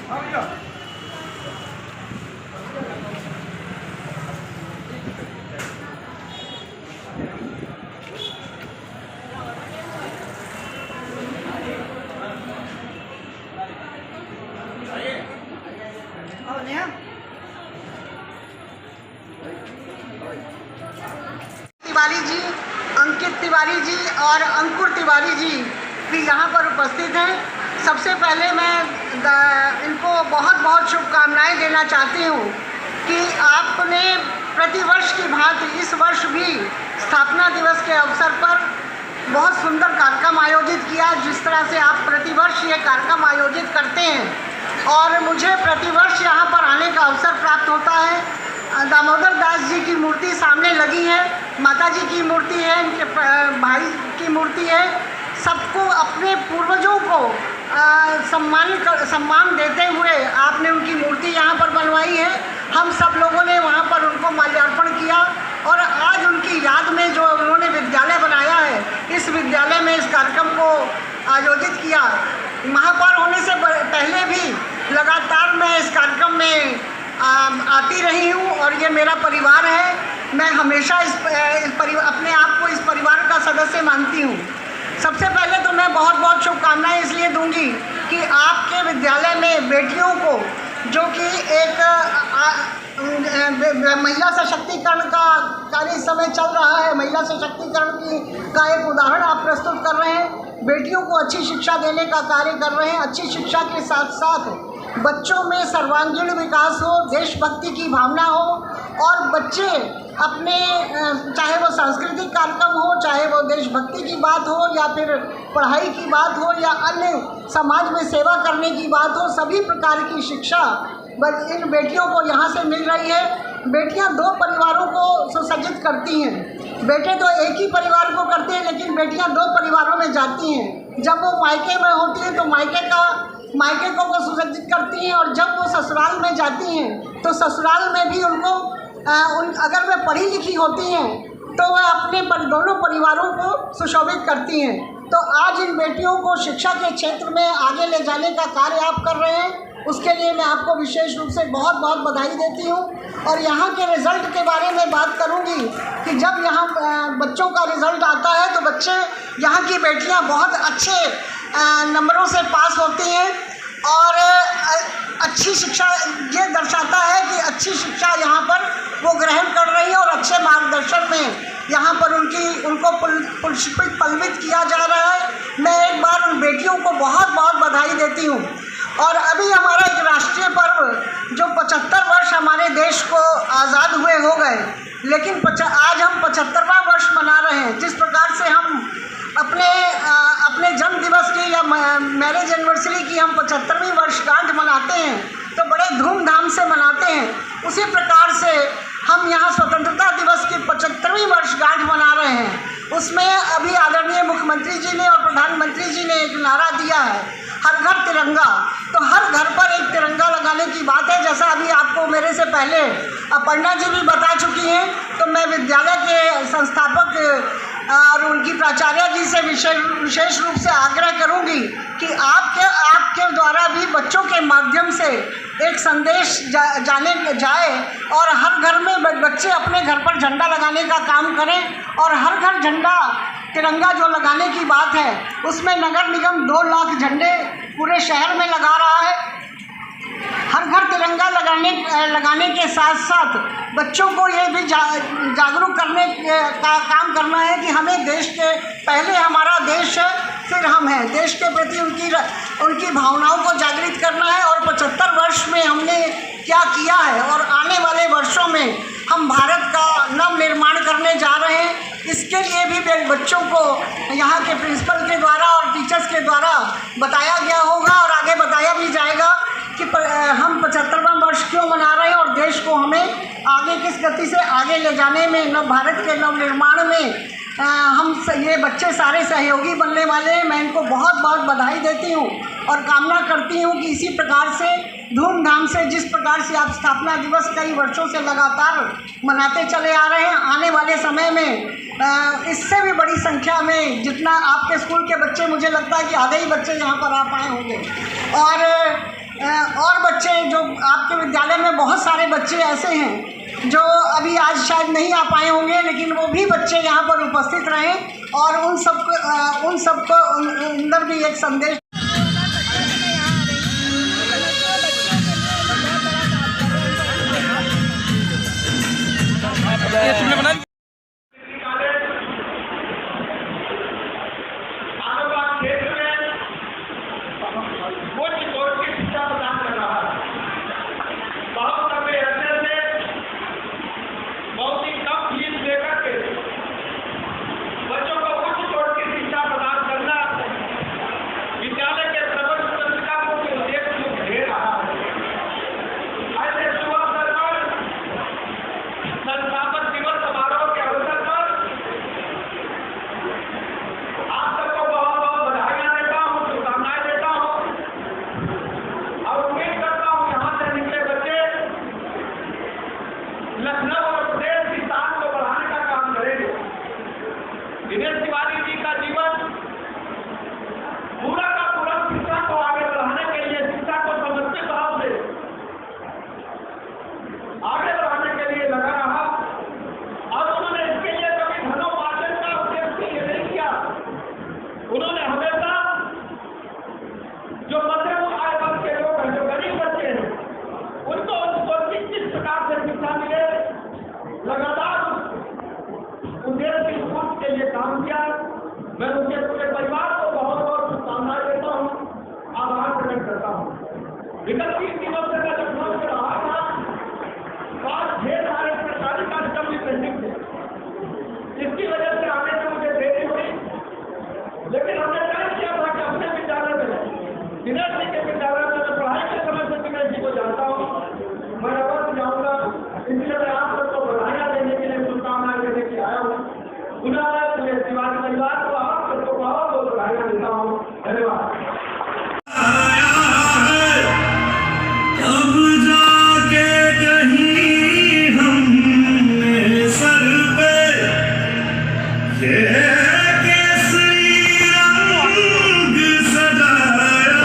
तिवारी जी, अंकित तिवारी जी और अंकुर तिवारी जी भी यहाँ पर उपस्थित हैं। सबसे पहले मैं इनको बहुत बहुत शुभकामनाएं देना चाहती हूँ कि आपने प्रतिवर्ष की भांति इस वर्ष भी स्थापना दिवस के अवसर पर बहुत सुंदर कार्यक्रम आयोजित किया। जिस तरह से आप प्रतिवर्ष ये कार्यक्रम आयोजित करते हैं और मुझे प्रतिवर्ष यहाँ पर आने का अवसर प्राप्त होता है। दामोदर दास जी की मूर्ति सामने लगी है, माता जी की मूर्ति है, इनके भाई की मूर्ति है। सबको अपने पूर्वजों को सम्मान देते हुए आपने उनकी मूर्ति यहाँ पर बनवाई है। हम सब लोगों ने वहाँ पर उनको माल्यार्पण किया और आज उनकी याद में जो उन्होंने विद्यालय बनाया है, इस विद्यालय में इस कार्यक्रम को आयोजित किया। महापौर होने से पहले भी लगातार मैं इस कार्यक्रम में आती रही हूँ और ये मेरा परिवार है। मैं हमेशा अपने आप को इस परिवार का सदस्य मानती हूँ। सबसे पहले तो मैं बहुत बहुत शुभकामनाएं इसलिए दूंगी कि आपके विद्यालय में बेटियों को, जो कि एक महिला सशक्तिकरण का कार्य इस समय चल रहा है, महिला सशक्तिकरण का एक उदाहरण आप प्रस्तुत कर रहे हैं। बेटियों को अच्छी शिक्षा देने का कार्य कर रहे हैं। अच्छी शिक्षा के साथ साथ बच्चों में सर्वांगीण विकास हो, देशभक्ति की भावना हो और बच्चे अपने, चाहे वो सांस्कृतिक कार्यक्रम हो, चाहे वो देशभक्ति की बात हो या फिर पढ़ाई की बात हो या अन्य समाज में सेवा करने की बात हो, सभी प्रकार की शिक्षा इन बेटियों को यहाँ से मिल रही है। बेटियाँ दो परिवारों को सुसज्जित करती हैं। बेटे तो एक ही परिवार को करते हैं, लेकिन बेटियाँ दो परिवारों में जाती हैं। जब वो मायके में होती हैं तो मायके को वो सुसज्जित करती हैं और जब वो ससुराल में जाती हैं तो ससुराल में भी उनको अगर वे पढ़ी लिखी होती हैं तो वह अपने दोनों परिवारों को सुशोभित करती हैं। तो आज इन बेटियों को शिक्षा के क्षेत्र में आगे ले जाने का कार्य आप कर रहे हैं, उसके लिए मैं आपको विशेष रूप से बहुत बहुत बधाई देती हूँ। और यहाँ के रिज़ल्ट के बारे में बात करूँगी कि जब यहाँ बच्चों का रिज़ल्ट आता है तो बच्चे, यहाँ की बेटियाँ बहुत अच्छे नंबरों से पास होती हैं और अच्छी शिक्षा, ये दर्शाता है कि अच्छी शिक्षा यहाँ पर वो ग्रहण कर रही है और अच्छे मार्गदर्शन में यहाँ पर उनको पुरस्कृत पल्वित किया जा रहा है। मैं एक बार उन बेटियों को बहुत बहुत बधाई देती हूँ। और अभी हमारा एक राष्ट्रीय पर्व जो 75 वर्ष हमारे देश को आज़ाद हुए हो गए, लेकिन आज हम 75वां वर्ष मना रहे हैं। जिस प्रकार से हम अपने जन्म दिवस की या मैरिज एनिवर्सरी की हम 75वीं वर्षगांठ मनाते हैं तो बड़े धूमधाम से मनाते हैं, उसी प्रकार से हम यहाँ स्वतंत्रता दिवस की 75वीं वर्षगांठ मना रहे हैं। उसमें अभी आदरणीय मुख्यमंत्री जी ने और प्रधानमंत्री जी ने एक नारा दिया है, हर घर तिरंगा। तो हर घर पर एक तिरंगा लगाने की बात है। जैसा अभी आपको मेरे से पहले अपर्णा जी भी बता चुकी हैं, तो मैं विद्यालय के संस्थापक और उनकी प्राचार्य जी से विशेष रूप से आग्रह करूंगी कि आपके द्वारा भी बच्चों के माध्यम से एक संदेश जाए और हर घर में बच्चे अपने घर पर झंडा लगाने का काम करें। और हर घर झंडा तिरंगा जो लगाने की बात है, उसमें नगर निगम 2 लाख झंडे पूरे शहर में लगा रहा है। हर घर तिरंगा लगाने के साथ साथ बच्चों को ये भी जागरूक करने का काम करना है कि हमें देश के, पहले हमारा देश है फिर हम हैं, देश के प्रति उनकी भावनाओं को जागृत करना है। और 75 वर्ष में हमने क्या किया है और आने वाले वर्षों में हम भारत का नव निर्माण करने जा रहे हैं, इसके लिए भी बच्चों को यहाँ के प्रिंसिपल के द्वारा और टीचर्स के द्वारा बताया गया होगा और आगे बताया भी जाएगा कि हम 75वां वर्ष क्यों मना रहे हैं और देश को हमें आगे किस गति से आगे ले जाने में, भारत के नव निर्माण में ये बच्चे सारे सहयोगी बनने वाले हैं। मैं इनको बहुत बहुत बधाई देती हूँ और कामना करती हूँ कि इसी प्रकार से धूमधाम से, जिस प्रकार से आप स्थापना दिवस कई वर्षों से लगातार मनाते चले आ रहे हैं, आने वाले समय में इससे भी बड़ी संख्या में, जितना आपके स्कूल के बच्चे, मुझे लगता है कि आधे ही बच्चे यहाँ पर आ पाए होंगे। और और बच्चे जो आपके विद्यालय में बहुत सारे बच्चे ऐसे हैं जो अभी आज शायद नहीं आ पाए होंगे, लेकिन वो भी बच्चे यहाँ पर उपस्थित रहें और उन सबको अंदर भी एक संदेश। मैं उनके पूरे परिवार को बहुत बहुत शुभकामनाएं देता हूँ, आभार प्रकट करता हूँ। विगत 3 दिनों से मैं लखनऊ में रहा था, आज ढेर सारे सरकारी कार्यक्रम भी पेंडिंग थे, जिसकी वजह से आने में मुझे देरी हुई, लेकिन हमने तय किया था कि अपने विद्यालय में, दिनेश जी के विद्यालय में मैं पढ़ाई के समय से दिनेश जी को जानता हूँ, मैं अवश्य जाऊँगा। इसलिए मैं आप सबको बधाइयाँ देने के लिए, शुभकामनाएं देने के लिए आया हूँ। तिवारी परिवार को आप सबको बहुत बहुत बधाइयाँ देता हूँ। धन्यवाद। अब जाके कहीं हमने सर पे ये केसरी रंग सजाया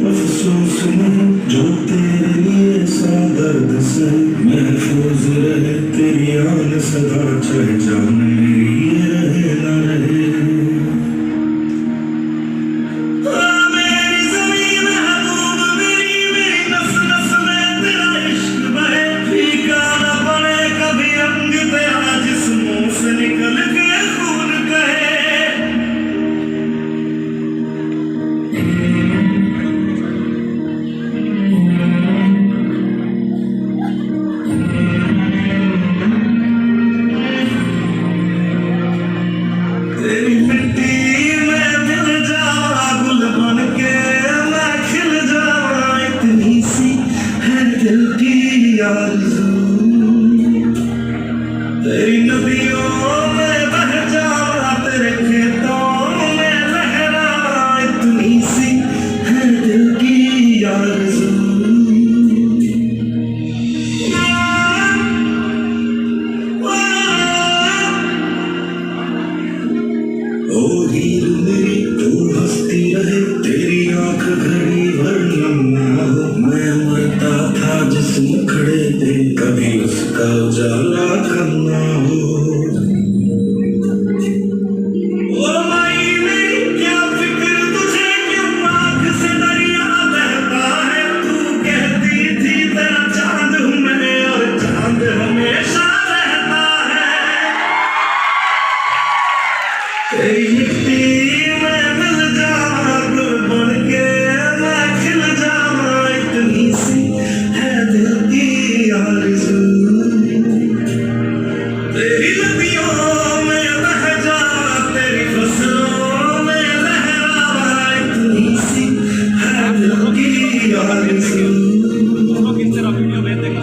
अफसोस में जो तेरे लिए सा दर्द से महफूज रहे तेरी आन सदा, चाहे जान मेरी ये रहे न रहे। मेरी ज़मीन महबूब मेरी नस नस में तेरा इश्क बहे, फीका न पड़े कभी रंग तेरा जिस्मों से निकल के खून कहे। तेरी मिट्टी में मिल जावा, गुल बन के मैं खिल जावा, इतनी सी है दिल की आरज़ू। तेरी नदियों में बह जावा, तेरे खेतों में लहरावा, इतनी सी है दिल की आरज़ू। ओ हीर मेरी तू हंसती रहे, तेरी आंख घड़ी भर नम ना हो। मैं मरता था जिस मुखड़े पे, कभी उसका उजाला कम ना हो। ओ माई मेरी क्या फिक्र तुझे, क्यों आंख से दरिया बहता है। तू कहती थी तेरा चांद हूँ मैं, और चांद हमेशा रहता है। तेरी मिट्टी में मिल जावा, गुल बन के मैं खिल जावा, इतनी सी है दिल की आरज़ू। तेरी नदियों में बह जावा, तेरी फसलों में लहरावा, इतनी सी है दिल की आरज़ू। किस तरह वीडियो भेज देगा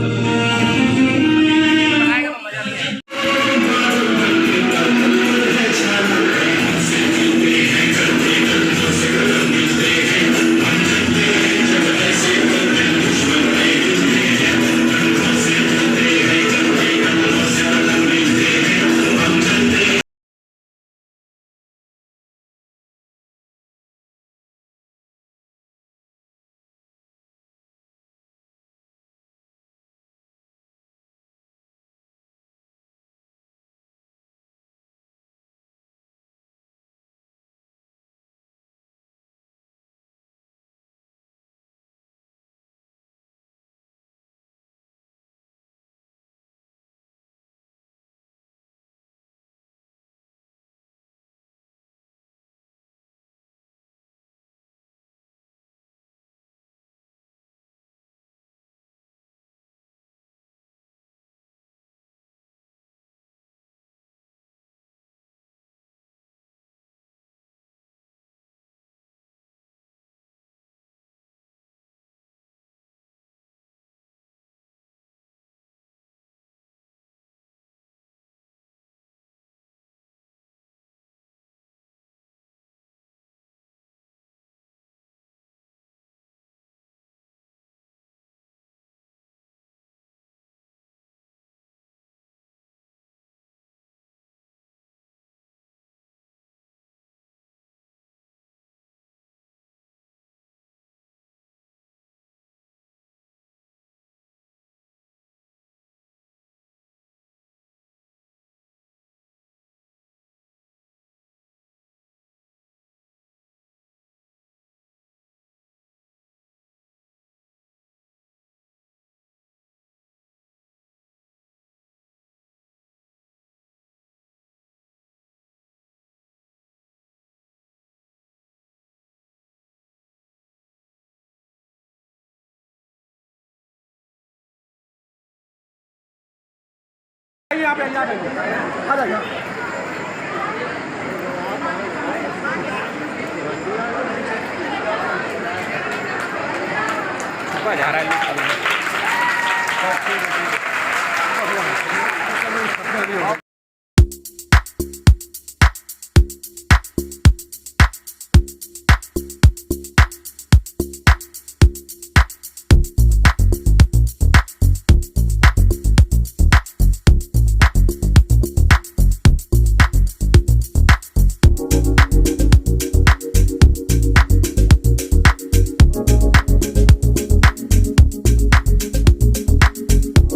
जा रहा है